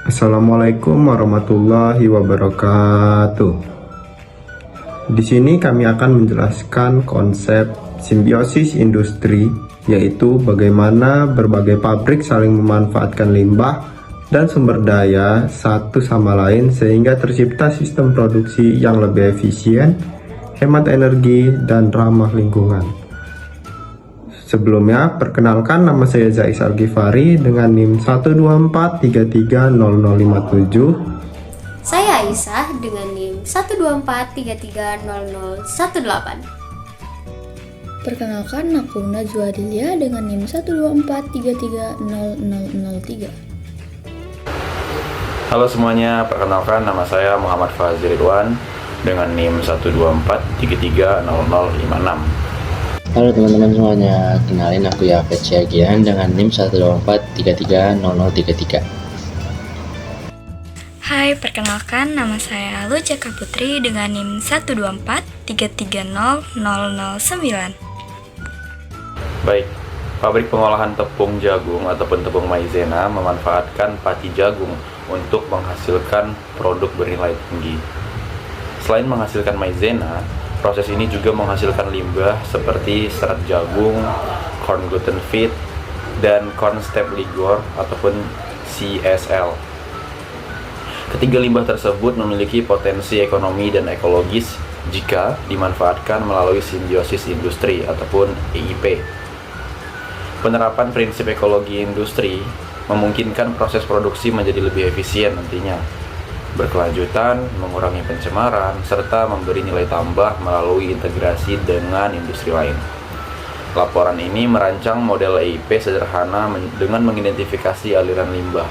Assalamualaikum warahmatullahi wabarakatuh. Di sini kami akan menjelaskan konsep simbiosis industri, yaitu bagaimana berbagai pabrik saling memanfaatkan limbah dan sumber daya satu sama lain sehingga tercipta sistem produksi yang lebih efisien, hemat energi, dan ramah lingkungan. Sebelumnya, perkenalkan nama saya Zais Al-Ghifari dengan NIM 124330057. Saya Aisyah dengan NIM 124330018. Perkenalkan, aku Najwa Dilia dengan NIM 124330003. Halo semuanya, perkenalkan nama saya Muhammad Fazil Ridwan dengan NIM 124330056. Halo teman-teman semuanya, kenalin aku Yafet Syagian dengan NIM 124330033. Hai, perkenalkan nama saya Luceka Putri dengan NIM 124330009. Baik, pabrik pengolahan tepung jagung ataupun tepung maizena memanfaatkan pati jagung untuk menghasilkan produk bernilai tinggi. Selain menghasilkan maizena, proses ini juga menghasilkan limbah seperti serat jagung, corn gluten feed, dan corn steppe ligure ataupun CSL. Ketiga limbah tersebut memiliki potensi ekonomi dan ekologis jika dimanfaatkan melalui simbiosis industri ataupun EIP. Penerapan prinsip ekologi industri memungkinkan proses produksi menjadi lebih efisien nantinya, berkelanjutan, mengurangi pencemaran, serta memberi nilai tambah melalui integrasi dengan industri lain. Laporan ini merancang model EIP sederhana dengan mengidentifikasi aliran limbah,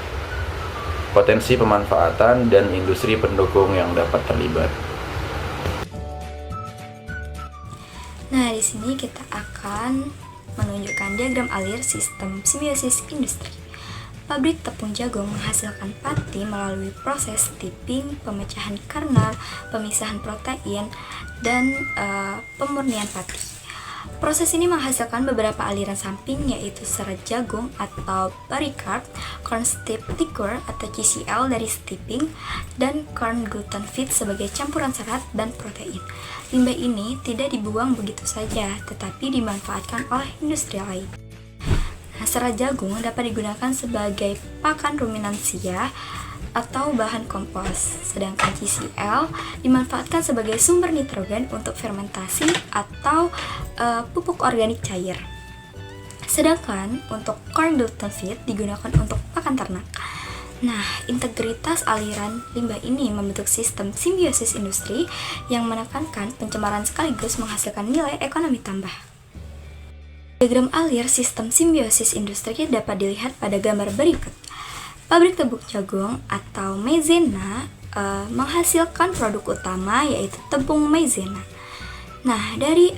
potensi pemanfaatan, dan industri pendukung yang dapat terlibat. Nah, di sini kita akan menunjukkan diagram alir sistem simbiosis industri. Pabrik tepung jagung menghasilkan pati melalui proses steeping, pemecahan kernel, pemisahan protein, dan pemurnian pati. Proses ini menghasilkan beberapa aliran samping, yaitu serat jagung atau pericarb, corn steppe liquor atau CCL dari steeping, dan corn gluten feed sebagai campuran serat dan protein. Limbah ini tidak dibuang begitu saja, tetapi dimanfaatkan oleh industri lain. Serat jagung dapat digunakan sebagai pakan ruminansia atau bahan kompos, sedangkan CCL dimanfaatkan sebagai sumber nitrogen untuk fermentasi atau pupuk organik cair. Sedangkan untuk corn gluten feed digunakan untuk pakan ternak. Nah, integritas aliran limbah ini membentuk sistem simbiosis industri yang menekankan pencemaran sekaligus menghasilkan nilai ekonomi tambah. Diagram alir sistem simbiosis industri dapat dilihat pada gambar berikut. Pabrik tepung jagung atau maizena menghasilkan produk utama, yaitu tepung maizena. Nah, dari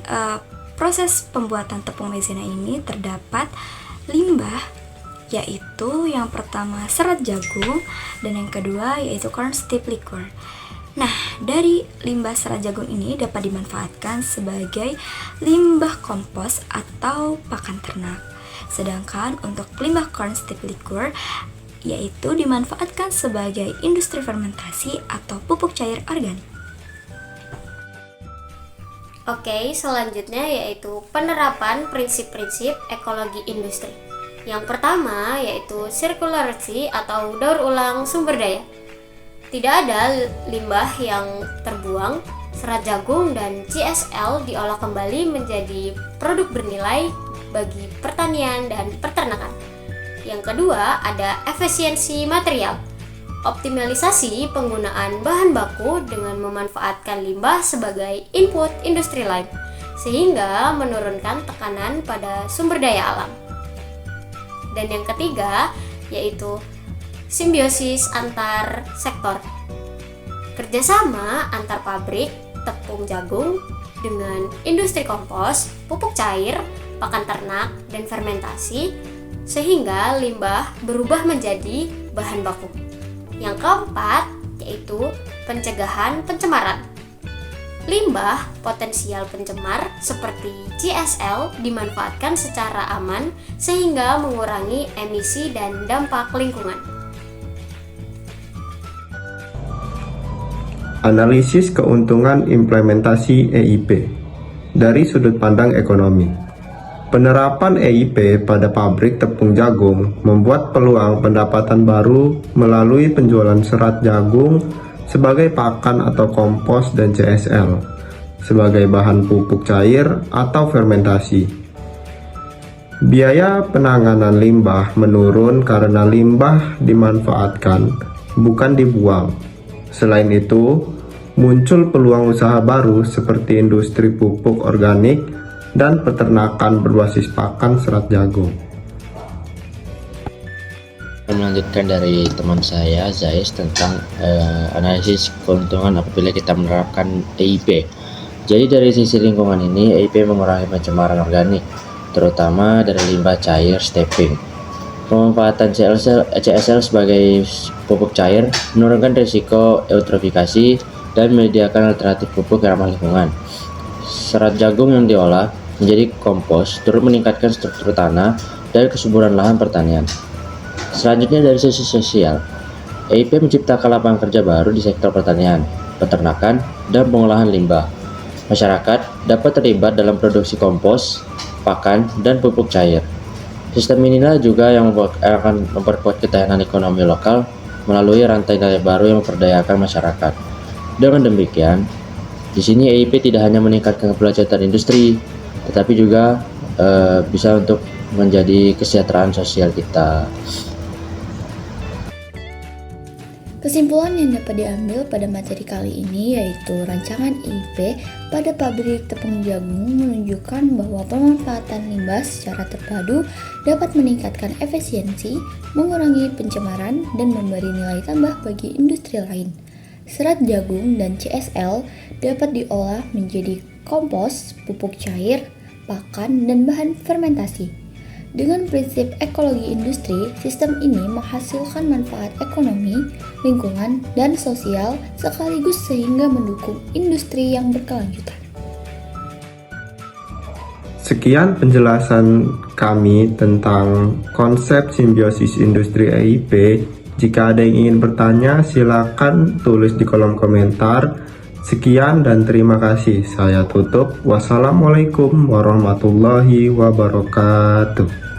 proses pembuatan tepung maizena ini terdapat limbah, yaitu yang pertama serat jagung dan yang kedua yaitu corn steppe liquor. Nah, dari limbah serat jagung ini dapat dimanfaatkan sebagai limbah kompos atau pakan ternak. Sedangkan untuk limbah corn steppe liquor yaitu dimanfaatkan sebagai industri fermentasi atau pupuk cair organik. Oke, selanjutnya yaitu penerapan prinsip-prinsip ekologi industri. Yang pertama yaitu circularity atau daur ulang sumber daya. Tidak ada limbah yang terbuang. Serat jagung dan CSL diolah kembali menjadi produk bernilai bagi pertanian dan peternakan. Yang kedua, ada efisiensi material. Optimalisasi penggunaan bahan baku dengan memanfaatkan limbah sebagai input industri lain, sehingga menurunkan tekanan pada sumber daya alam. Dan yang ketiga, yaitu simbiosis antar sektor. Kerjasama antar pabrik tepung jagung dengan industri kompos, pupuk cair, pakan ternak, dan fermentasi, sehingga limbah berubah menjadi bahan baku. Yang keempat, yaitu pencegahan pencemaran. Limbah potensial pencemar seperti CSL dimanfaatkan secara aman sehingga mengurangi emisi dan dampak lingkungan. Analisis keuntungan implementasi EIP dari sudut pandang ekonomi. Penerapan EIP pada pabrik tepung jagung membuat peluang pendapatan baru melalui penjualan serat jagung sebagai pakan atau kompos dan CSL sebagai bahan pupuk cair atau fermentasi. Biaya penanganan limbah menurun karena limbah dimanfaatkan, bukan dibuang. Selain itu, muncul peluang usaha baru seperti industri pupuk organik dan peternakan berbasis pakan serat jagung. Melanjutkan dari teman saya Zais tentang analisis keuntungan apabila kita menerapkan EIP. Jadi dari sisi lingkungan ini, EIP mengurangi pencemaran organik, terutama dari limbah cair stepping. Pemanfaatan CSL sebagai pupuk cair menurunkan risiko eutrofikasi dan menyediakan alternatif pupuk yang ramah lingkungan. Serat jagung yang diolah menjadi kompos turut meningkatkan struktur tanah dan kesuburan lahan pertanian. Selanjutnya dari sisi sosial, EIP menciptakan lapangan kerja baru di sektor pertanian, peternakan, dan pengolahan limbah. Masyarakat dapat terlibat dalam produksi kompos, pakan, dan pupuk cair. Sistem inilah juga yang akan memperkuat ketahanan ekonomi lokal melalui rantai nilai baru yang memperdayakan masyarakat. Dengan demikian, di sini EIP tidak hanya meningkatkan kepelacatan industri, tetapi juga bisa untuk menjadi kesejahteraan sosial kita. Kesimpulan yang dapat diambil pada materi kali ini yaitu rancangan EIP pada pabrik tepung jagung menunjukkan bahwa pemanfaatan limbah secara terpadu dapat meningkatkan efisiensi, mengurangi pencemaran, dan memberi nilai tambah bagi industri lain. Serat jagung dan CSL dapat diolah menjadi kompos, pupuk cair, pakan, dan bahan fermentasi. Dengan prinsip ekologi industri, sistem ini menghasilkan manfaat ekonomi, lingkungan, dan sosial sekaligus sehingga mendukung industri yang berkelanjutan. Sekian penjelasan kami tentang konsep simbiosis industri EIP. Jika ada yang ingin bertanya, silakan tulis di kolom komentar. Sekian dan terima kasih. Saya tutup. Wassalamualaikum warahmatullahi wabarakatuh.